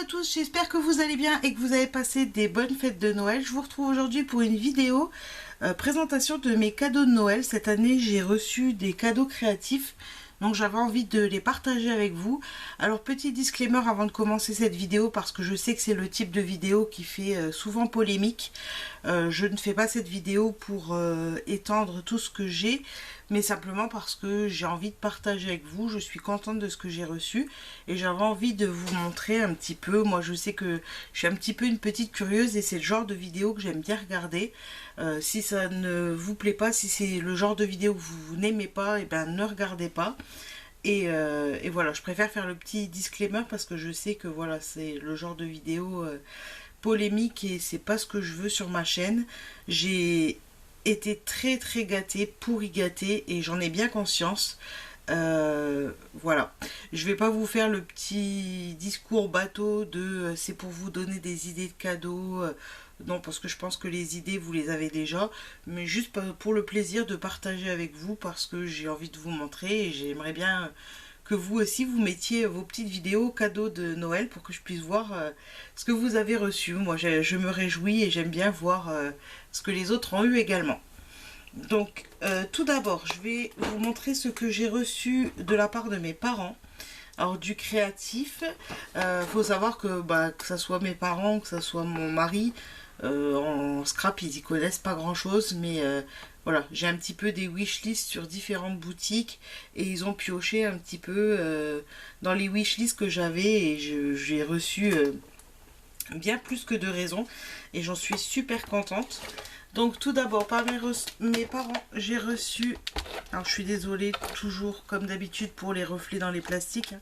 à tous, j'espère que vous allez bien et que vous avez passé des bonnes fêtes de Noël. Je vous retrouve aujourd'hui pour une vidéo présentation de mes cadeaux de Noël. Cette année, j'ai reçu des cadeaux créatifs, donc j'avais envie de les partager avec vous. Alors petit disclaimer avant de commencer cette vidéo, parce que je sais que c'est le type de vidéo qui fait souvent polémique. Je ne fais pas cette vidéo pour étendre tout ce que j'ai, mais simplement parce que j'ai envie de partager avec vous. Je suis contente de ce que j'ai reçu et j'avais envie de vous montrer un petit peu. Moi je sais que je suis un petit peu une petite curieuse et c'est le genre de vidéo que j'aime bien regarder. Si ça ne vous plaît pas, si c'est le genre de vidéo que vous n'aimez pas, et ben ne regardez pas. Et voilà, je préfère faire le petit disclaimer parce que je sais que voilà, c'est le genre de vidéo polémique et c'est pas ce que je veux sur ma chaîne. J'ai été très gâtée, pourri gâtée, et j'en ai bien conscience. Voilà, je vais pas vous faire le petit discours bateau de c'est pour vous donner des idées de cadeaux. Non, parce que je pense que les idées vous les avez déjà, mais juste pour le plaisir de partager avec vous, parce que j'ai envie de vous montrer et j'aimerais bien que vous aussi vous mettiez vos petites vidéos cadeaux de Noël pour que je puisse voir ce que vous avez reçu. Moi je me réjouis et j'aime bien voir ce que les autres ont eu également. Donc tout d'abord je vais vous montrer ce que j'ai reçu de la part de mes parents. Alors du créatif, faut savoir que ça soit mes parents, que ça soit mon mari, en scrap ils y connaissent pas grand chose, mais voilà, j'ai un petit peu des wishlists sur différentes boutiques et ils ont pioché un petit peu dans les wishlists que j'avais et j'ai reçu bien plus que de raison et j'en suis super contente. Donc tout d'abord par mes parents j'ai reçu, alors je suis désolée toujours comme d'habitude pour les reflets dans les plastiques,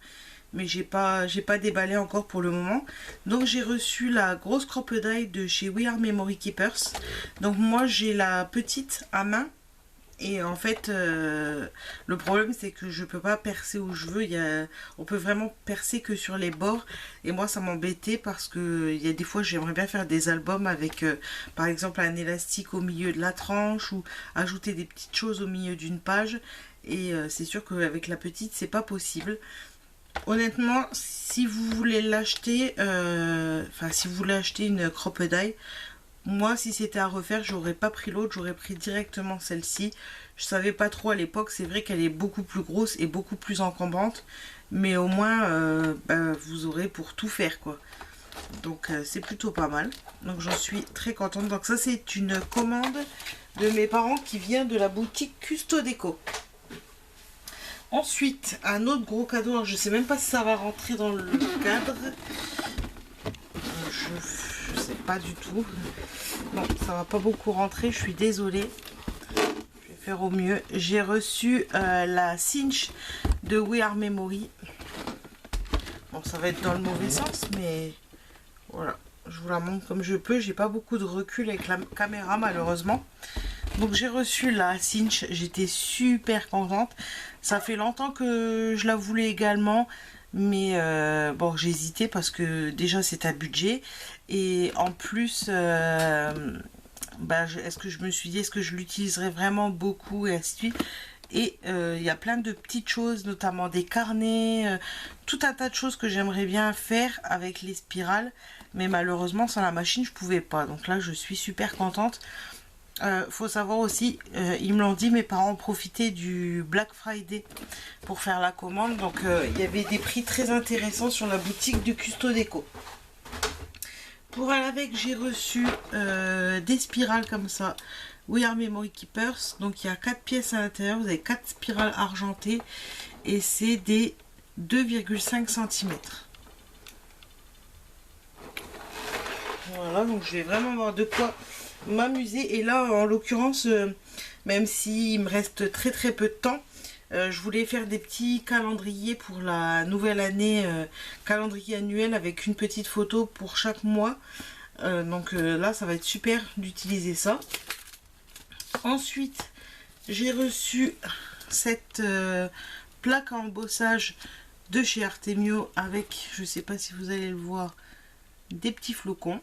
mais j'ai pas déballé encore pour le moment. Donc j'ai reçu la grosse crocodile de chez We Are Memory Keepers. Donc moi j'ai la petite à main et en fait le problème c'est que je peux pas percer où je veux. On peut vraiment percer que sur les bords et moi ça m'embêtait parce que il y a des fois j'aimerais bien faire des albums avec par exemple un élastique au milieu de la tranche ou ajouter des petites choses au milieu d'une page, et c'est sûr qu'avec la petite c'est pas possible. Honnêtement, si vous voulez l'acheter, si vous voulez acheter une crocodile, moi si c'était à refaire, j'aurais pas pris l'autre, j'aurais pris directement celle-ci. Je savais pas trop à l'époque, c'est vrai qu'elle est beaucoup plus grosse et beaucoup plus encombrante, mais au moins vous aurez pour tout faire quoi. Donc c'est plutôt pas mal. Donc j'en suis très contente. Donc ça c'est une commande de mes parents qui vient de la boutique Custo Déco. Ensuite, un autre gros cadeau, alors je sais même pas si ça va rentrer dans le cadre. Je sais pas du tout. Non, ça va pas beaucoup rentrer, je suis désolée. Je vais faire au mieux. J'ai reçu la cinch de We Are Memory. Bon, ça va être dans le mauvais sens, mais voilà. Je vous la montre comme je peux. J'ai pas beaucoup de recul avec la caméra, malheureusement. Donc j'ai reçu la cinch, j'étais super contente. Ça fait longtemps que je la voulais également, mais bon j'ai hésité parce que déjà c'est un budget et en plus est-ce que je me suis dit est-ce que je l'utiliserais vraiment beaucoup et ainsi de suite. Et il y a plein de petites choses, notamment des carnets, tout un tas de choses que j'aimerais bien faire avec les spirales, mais malheureusement sans la machine je pouvais pas. Donc là je suis super contente. Faut savoir aussi, ils me l'ont dit, mes parents ont profité du Black Friday pour faire la commande. Donc il y avait des prix très intéressants sur la boutique de Custo Déco. Pour aller avec, j'ai reçu des spirales comme ça, We Are Memory Keepers. Donc il y a 4 pièces à l'intérieur, vous avez 4 spirales argentées et c'est des 2,5 cm. Voilà, donc je vais vraiment avoir de quoi m'amuser. Et là en l'occurrence même s'il me reste très peu de temps, je voulais faire des petits calendriers pour la nouvelle année, calendrier annuel avec une petite photo pour chaque mois. Donc là ça va être super d'utiliser ça. Ensuite j'ai reçu cette plaque à embossage de chez Artemio avec, je sais pas si vous allez le voir, des petits flocons.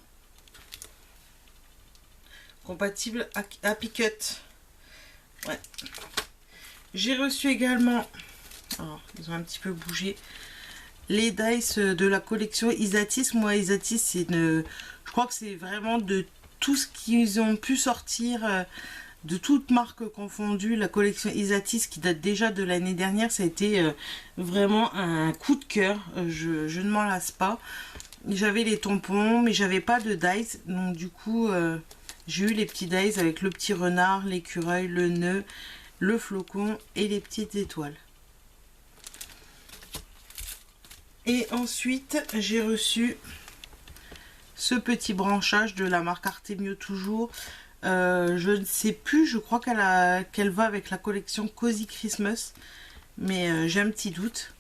Compatible à Picut. Ouais. J'ai reçu également, alors ils ont un petit peu bougé, les dice de la collection Isatis. Moi, Isatis, c'est une... Je crois que c'est vraiment de tout ce qu'ils ont pu sortir, de toutes marques confondues, la collection Isatis qui date déjà de l'année dernière, ça a été vraiment un coup de cœur. Je ne m'en lasse pas. J'avais les tampons, mais j'avais pas de dice, donc du coup, j'ai eu les petits dice avec le petit renard, l'écureuil, le nœud, le flocon et les petites étoiles. Et ensuite, j'ai reçu ce petit branchage de la marque Artemio toujours. Je ne sais plus, je crois qu'elle va avec la collection Cozy Christmas, mais j'ai un petit doute.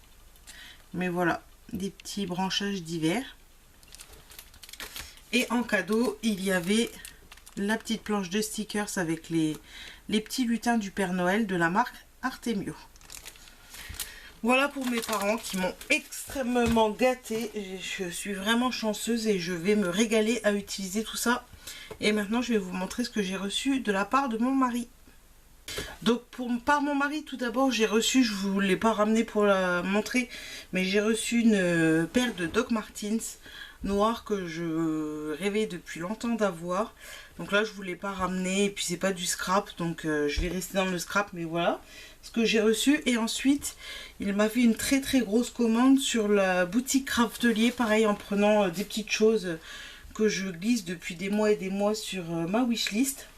Mais voilà, des petits branchages d'hiver. Et en cadeau, il y avait la petite planche de stickers avec les petits lutins du Père Noël de la marque Artemio. Voilà pour mes parents qui m'ont extrêmement gâtée. Je suis vraiment chanceuse et je vais me régaler à utiliser tout ça. Et maintenant, je vais vous montrer ce que j'ai reçu de la part de mon mari. Donc, par mon mari, tout d'abord, j'ai reçu, je ne vous l'ai pas ramené pour la montrer, mais j'ai reçu une paire de Doc Martens noir que je rêvais depuis longtemps d'avoir. Donc là, je ne vous l'ai pas ramené, et puis c'est pas du scrap, donc je vais rester dans le scrap, mais voilà ce que j'ai reçu. Et ensuite, il m'a fait une très très grosse commande sur la boutique Craftelier, pareil, en prenant des petites choses que je glisse depuis des mois et des mois sur ma wishlist.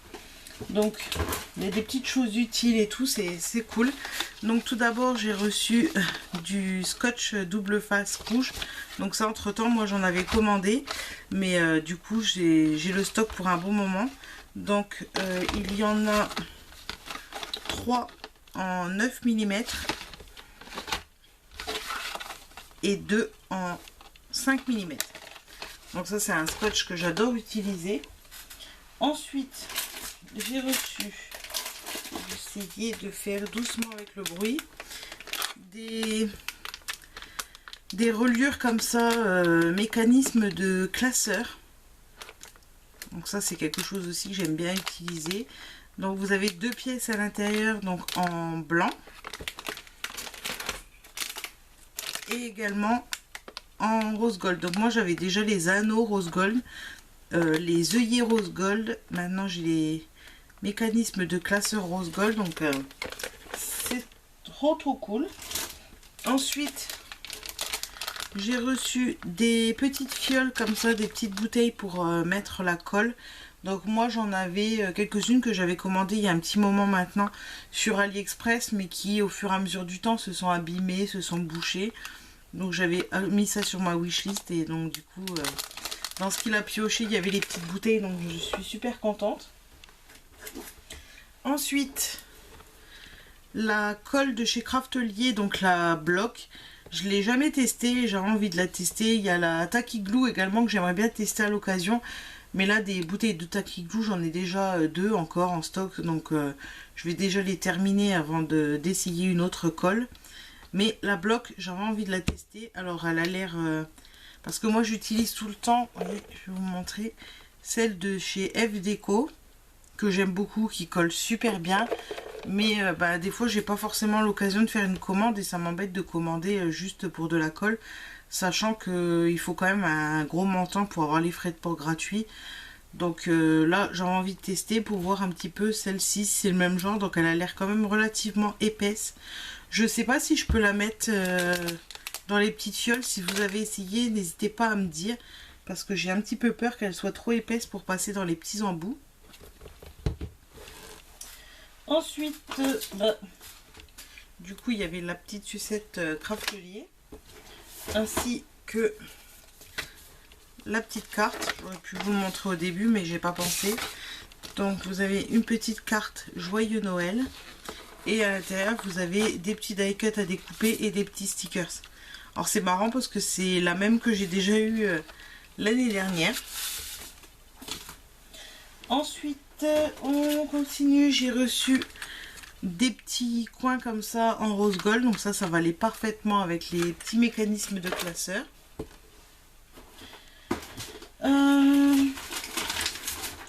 Donc il y a des petites choses utiles et tout, c'est cool. Donc tout d'abord, j'ai reçu du scotch double face rouge. Donc ça, entre temps, moi j'en avais commandé, mais du coup j'ai le stock pour un bon moment. Donc il y en a 3 en 9 mm et 2 en 5 mm. Donc ça, c'est un scotch que j'adore utiliser. Ensuite, j'ai reçu, j'essayais de faire doucement avec le bruit, des reliures comme ça, mécanisme de classeur. Donc ça, c'est quelque chose aussi que j'aime bien utiliser. Donc vous avez 2 pièces à l'intérieur, donc en blanc, et également en rose gold. Donc moi j'avais déjà les anneaux rose gold, les œillets rose gold. Maintenant j'ai les mécanismes de classeur rose gold, donc c'est trop cool. Ensuite, j'ai reçu des petites fioles comme ça, des petites bouteilles pour mettre la colle. Donc moi j'en avais quelques-unes que j'avais commandées il y a un petit moment maintenant sur AliExpress, mais qui au fur et à mesure du temps se sont abîmées, se sont bouchées. Donc j'avais mis ça sur ma wishlist, et donc du coup dans ce qu'il a pioché il y avait les petites bouteilles, donc je suis super contente. Ensuite, la colle de chez Craftelier, donc la bloc, je l'ai jamais testée, j'ai envie de la tester. Il y a la Tacky Glue également que j'aimerais bien tester à l'occasion, mais là des bouteilles de Tacky Glue j'en ai déjà 2 encore en stock, donc je vais déjà les terminer avant d'essayer une autre colle. Mais la bloc, j'avais envie de la tester. Alors elle a l'air... parce que moi j'utilise tout le temps, je vais vous montrer, celle de chez F Déco, que j'aime beaucoup, qui colle super bien. Mais des fois j'ai pas forcément l'occasion de faire une commande, et ça m'embête de commander juste pour de la colle, sachant qu'il faut quand même un gros montant pour avoir les frais de port gratuits. Donc là j'avais envie de tester pour voir un petit peu celle-ci, si c'est le même genre. Donc elle a l'air quand même relativement épaisse. Je sais pas si je peux la mettre dans les petites fioles. Si vous avez essayé, n'hésitez pas à me dire, parce que j'ai un petit peu peur qu'elle soit trop épaisse pour passer dans les petits embouts. Ensuite, du coup il y avait la petite sucette Craftelier, ainsi que la petite carte. J'aurais pu vous le montrer au début, mais j'ai pas pensé. Donc vous avez une petite carte Joyeux Noël, et à l'intérieur vous avez des petits die cuts à découper et des petits stickers. Alors c'est marrant parce que c'est la même que j'ai déjà eu l'année dernière. Ensuite on continue, j'ai reçu des petits coins comme ça en rose gold, donc ça va aller parfaitement avec les petits mécanismes de classeur.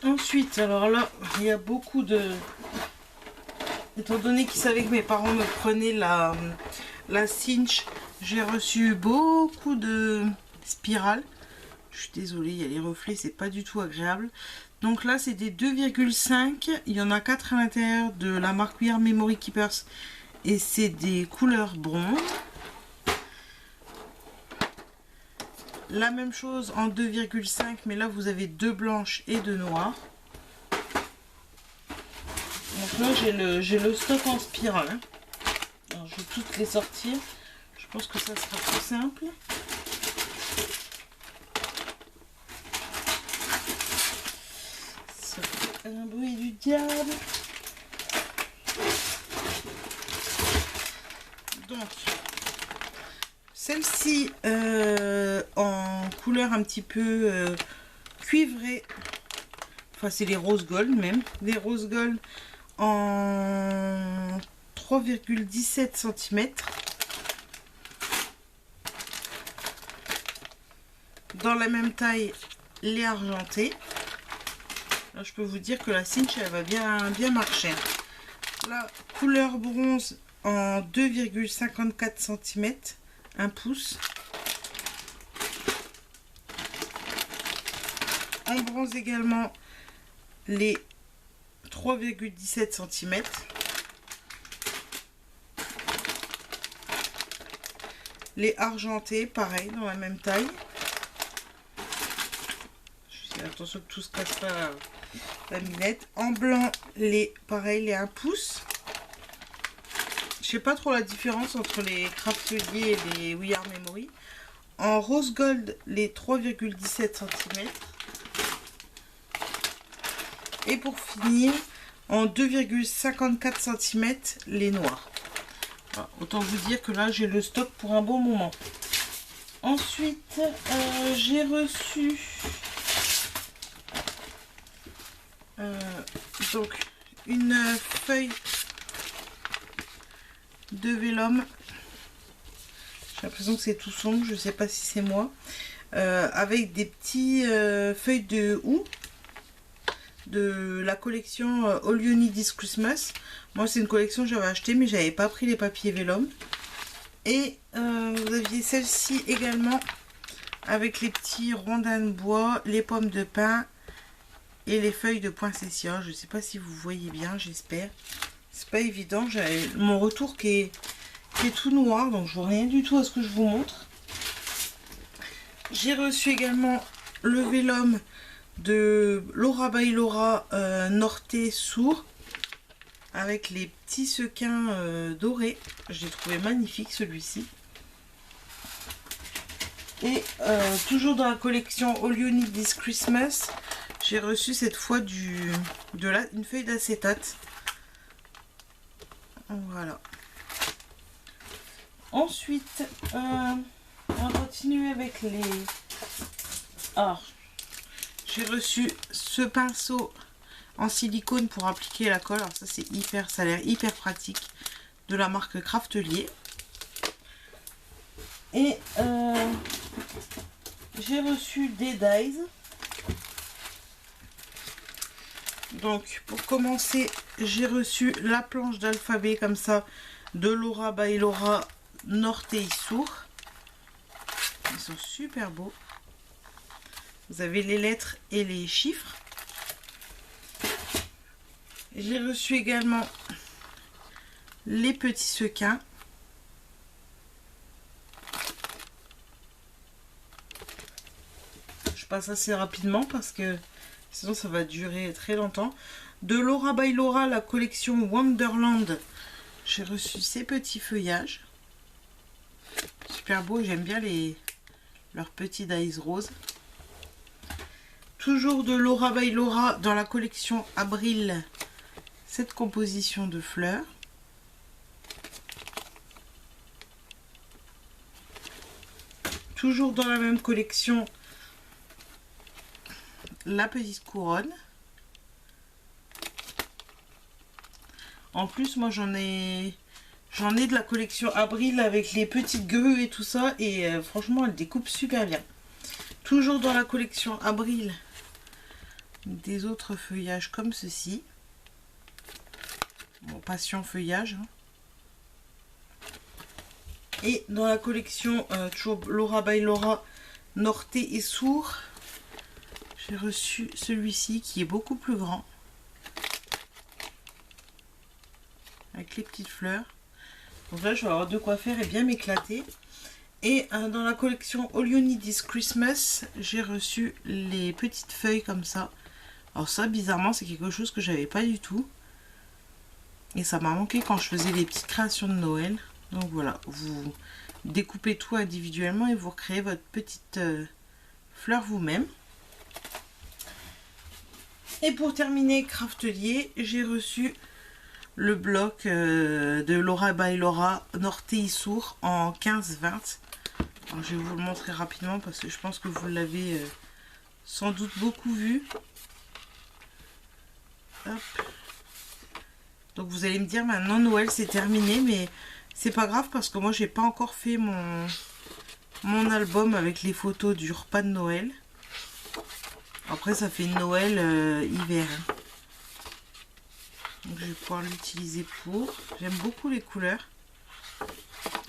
Ensuite, alors là il y a beaucoup de... Étant donné qu'ils savaient que mes parents me prenaient la cinch J'ai reçu beaucoup de spirales. Je suis désolée, il y a les reflets, c'est pas du tout agréable. Donc là, c'est des 2,5. Il y en a 4 à l'intérieur de la marque We Are Memory Keepers. Et c'est des couleurs bronze. La même chose en 2,5, mais là, vous avez 2 blanches et 2 noires. Donc là, j'ai le stock en spirale. Hein. Alors, je vais toutes les sortir. Je pense que ça sera plus simple. Ça fait un bruit du diable. Donc, celle-ci en couleur un petit peu cuivrée. Enfin, c'est les rose gold même. Les rose gold en 3,17 cm. Dans la même taille, les argentés. Là, je peux vous dire que la cinch, elle va bien marcher. La couleur bronze en 2,54 cm, 1 pouce. En bronze également, les 3,17 cm. Les argentés, pareil, dans la même taille. Attention que tout se casse pas la minette. En blanc, pareil, les 1 pouce. Je sais pas trop la différence entre les Craftelier et les We Are Memory. En rose gold, les 3,17 cm. Et pour finir, en 2,54 cm, les noirs. Voilà, autant vous dire que là, j'ai le stock pour un bon moment. Ensuite, j'ai reçu donc une feuille de vélum. J'ai l'impression que c'est tout sombre, je sais pas si c'est moi. Avec des petits feuilles de houx de la collection All You Need Is Christmas. Moi, c'est une collection que j'avais acheté, mais j'avais pas pris les papiers vélum. Et vous aviez celle-ci également avec les petits rondins de bois, les pommes de pin et les feuilles de poinsettia. Je sais pas si vous voyez bien, j'espère. C'est pas évident. J'ai mon retour qui est tout noir, donc je vois rien du tout à ce que je vous montre. J'ai reçu également le vélum de Laura by Laura Norté Sourd avec les petits sequins dorés. Je l'ai trouvé magnifique celui-ci. Et toujours dans la collection All You Need Is Christmas, j'ai reçu cette fois une feuille d'acétate. Voilà. Ensuite, on va continuer avec les... Alors, j'ai reçu ce pinceau en silicone pour appliquer la colle. Alors ça, ça a l'air hyper pratique, de la marque Craftelier. Et j'ai reçu des dies. Donc pour commencer, j'ai reçu la planche d'alphabet comme ça de Laura by Laura Norté Sourd. Ils sont super beaux. Vous avez les lettres et les chiffres. J'ai reçu également les petits sequins. Je passe assez rapidement parce que sinon ça va durer très longtemps. De Laura by Laura, la collection Wonderland. J'ai reçu ces petits feuillages. Super beau, j'aime bien leurs petits dies roses. Toujours de Laura by Laura dans la collection Abril, cette composition de fleurs. Toujours dans la même collection, la petite couronne. En plus, moi j'en ai de la collection Abril avec les petites grues et tout ça, et franchement elle découpe super bien. Toujours dans la collection Abril, des autres feuillages comme ceci. Bon, passion feuillage. Hein. Et dans la collection toujours Laura by Laura, Norte et Sourd, j'ai reçu celui-ci qui est beaucoup plus grand. Avec les petites fleurs. Donc là, je vais avoir de quoi faire et bien m'éclater. Et dans la collection All You Need Is Christmas, j'ai reçu les petites feuilles comme ça. Alors ça, bizarrement, c'est quelque chose que j'avais pas du tout. Et ça m'a manqué quand je faisais les petites créations de Noël. Donc voilà, vous découpez tout individuellement et vous recréez votre petite fleur vous-même. Et pour terminer Craftelier, j'ai reçu le bloc de Laura by Laura Norte et Sourd en 15-20. Je vais vous le montrer rapidement parce que je pense que vous l'avez sans doute beaucoup vu. Hop. Donc vous allez me dire maintenant Noël c'est terminé, mais c'est pas grave parce que moi j'ai pas encore fait mon album avec les photos du repas de Noël. Après ça fait Noël hiver. Donc je vais pouvoir l'utiliser pour. J'aime beaucoup les couleurs.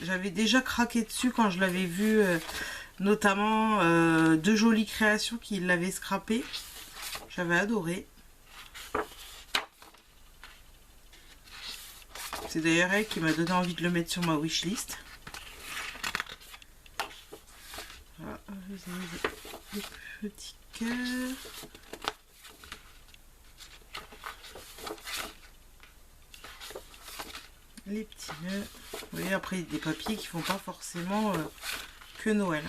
J'avais déjà craqué dessus quand je l'avais vu, notamment deux jolies créations qui l'avaient scrappé. J'avais adoré. C'est d'ailleurs elle qui m'a donné envie de le mettre sur ma wishlist. Voilà, vous avez des petits cœurs. Les petits nœuds. Vous voyez, après des papiers qui font pas forcément que Noël.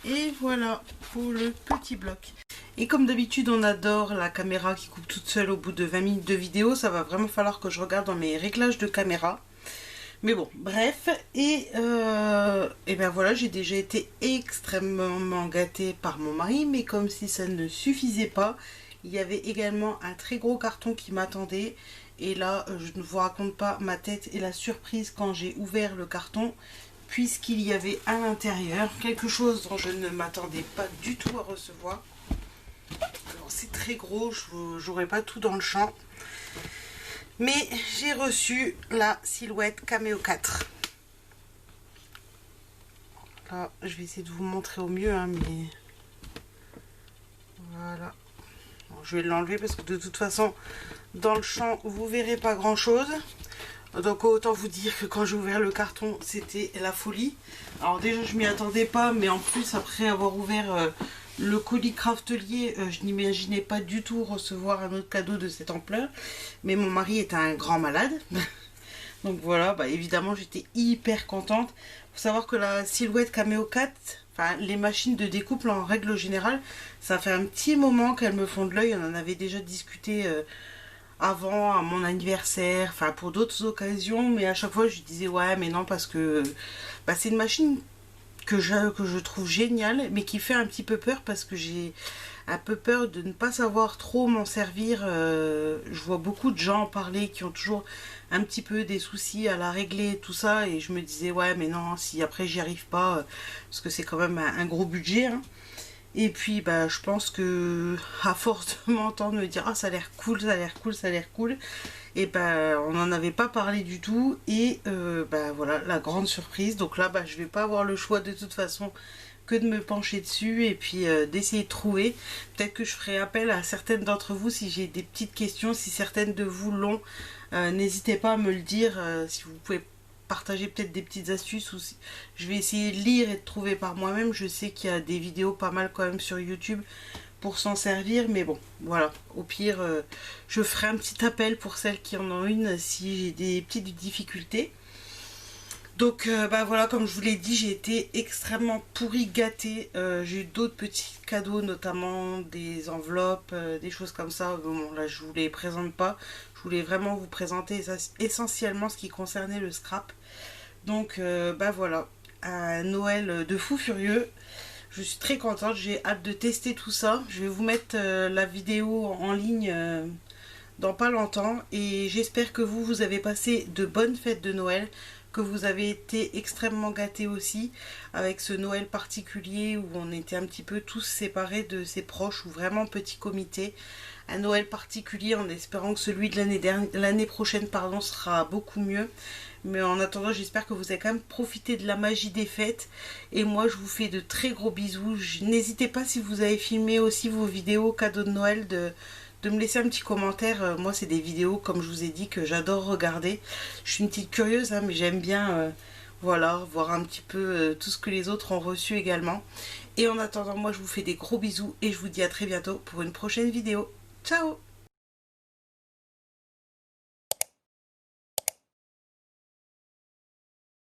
Et voilà pour le petit bloc. Et comme d'habitude, on adore la caméra qui coupe toute seule au bout de 20 minutes de vidéo. Ça va vraiment falloir que je regarde dans mes réglages de caméra. Mais bon, bref. Et ben voilà, j'ai déjà été extrêmement gâtée par mon mari. Mais comme si ça ne suffisait pas, il y avait également un très gros carton qui m'attendait. Et là, je ne vous raconte pas ma tête et la surprise quand j'ai ouvert le carton, puisqu'il y avait à l'intérieur quelque chose dont je ne m'attendais pas du tout à recevoir. Alors c'est très gros, je n'aurai pas tout dans le champ. Mais j'ai reçu la Silhouette Cameo 4. Là, je vais essayer de vous montrer au mieux, hein, mais voilà. Bon, je vais l'enlever parce que de toute façon, dans le champ, vous verrez pas grand chose. Donc autant vous dire que quand j'ai ouvert le carton, c'était la folie. Alors déjà, je m'y attendais pas, mais en plus, après avoir ouvert le colis Craftelier, je n'imaginais pas du tout recevoir un autre cadeau de cette ampleur. Mais mon mari est un grand malade. Donc voilà, bah évidemment, j'étais hyper contente. Faut savoir que la Silhouette Cameo 4, enfin les machines de découpe en règle générale, ça fait un petit moment qu'elles me font de l'œil. On en avait déjà discuté avant, à mon anniversaire, enfin pour d'autres occasions, mais à chaque fois je disais ouais mais non parce que bah, c'est une machine que je trouve géniale, mais qui fait un petit peu peur parce que j'ai un peu peur de ne pas savoir trop m'en servir. Je vois beaucoup de gens en parler qui ont toujours un petit peu des soucis à la régler, tout ça, et je me disais ouais mais non, si après j'y arrive pas, parce que c'est quand même un gros budget, hein. Et puis bah je pense que à force de m'entendre me dire ah ça a l'air cool, ça a l'air cool, ça a l'air cool, et bah on n'en avait pas parlé du tout, et bah voilà la grande surprise. Donc là bah je vais pas avoir le choix de toute façon que de me pencher dessus et puis d'essayer de trouver. Peut-être que je ferai appel à certaines d'entre vous si j'ai des petites questions, si certaines de vous l'ont, n'hésitez pas à me le dire, si vous pouvez partager peut-être des petites astuces, ou si je vais essayer de lire et de trouver par moi-même. Je sais qu'il y a des vidéos pas mal quand même sur YouTube pour s'en servir, mais bon voilà, au pire je ferai un petit appel pour celles qui en ont une si j'ai des petites difficultés. Donc bah voilà, comme je vous l'ai dit, j'ai été extrêmement pourrie gâtée. J'ai eu d'autres petits cadeaux, notamment des enveloppes, des choses comme ça. Bon là je vous les présente pas, je voulais vraiment vous présenter essentiellement ce qui concernait le scrap. Donc bah voilà, un Noël de fou furieux. Je suis très contente, j'ai hâte de tester tout ça. Je vais vous mettre la vidéo en ligne dans pas longtemps, et j'espère que vous avez passé de bonnes fêtes de Noël. que vous avez été extrêmement gâtés aussi avec ce Noël particulier où on était un petit peu tous séparés de ses proches ou vraiment petit comité. Un Noël particulier en espérant que celui de l'année prochaine pardon, sera beaucoup mieux. Mais en attendant, j'espère que vous avez quand même profité de la magie des fêtes. Et moi, je vous fais de très gros bisous. N'hésitez pas, si vous avez filmé aussi vos vidéos cadeaux de Noël, de me laisser un petit commentaire. Moi, c'est des vidéos, comme je vous ai dit, que j'adore regarder. Je suis une petite curieuse, hein, mais j'aime bien voilà, voir un petit peu tout ce que les autres ont reçu également. Et en attendant, moi, je vous fais des gros bisous et je vous dis à très bientôt pour une prochaine vidéo. Ciao!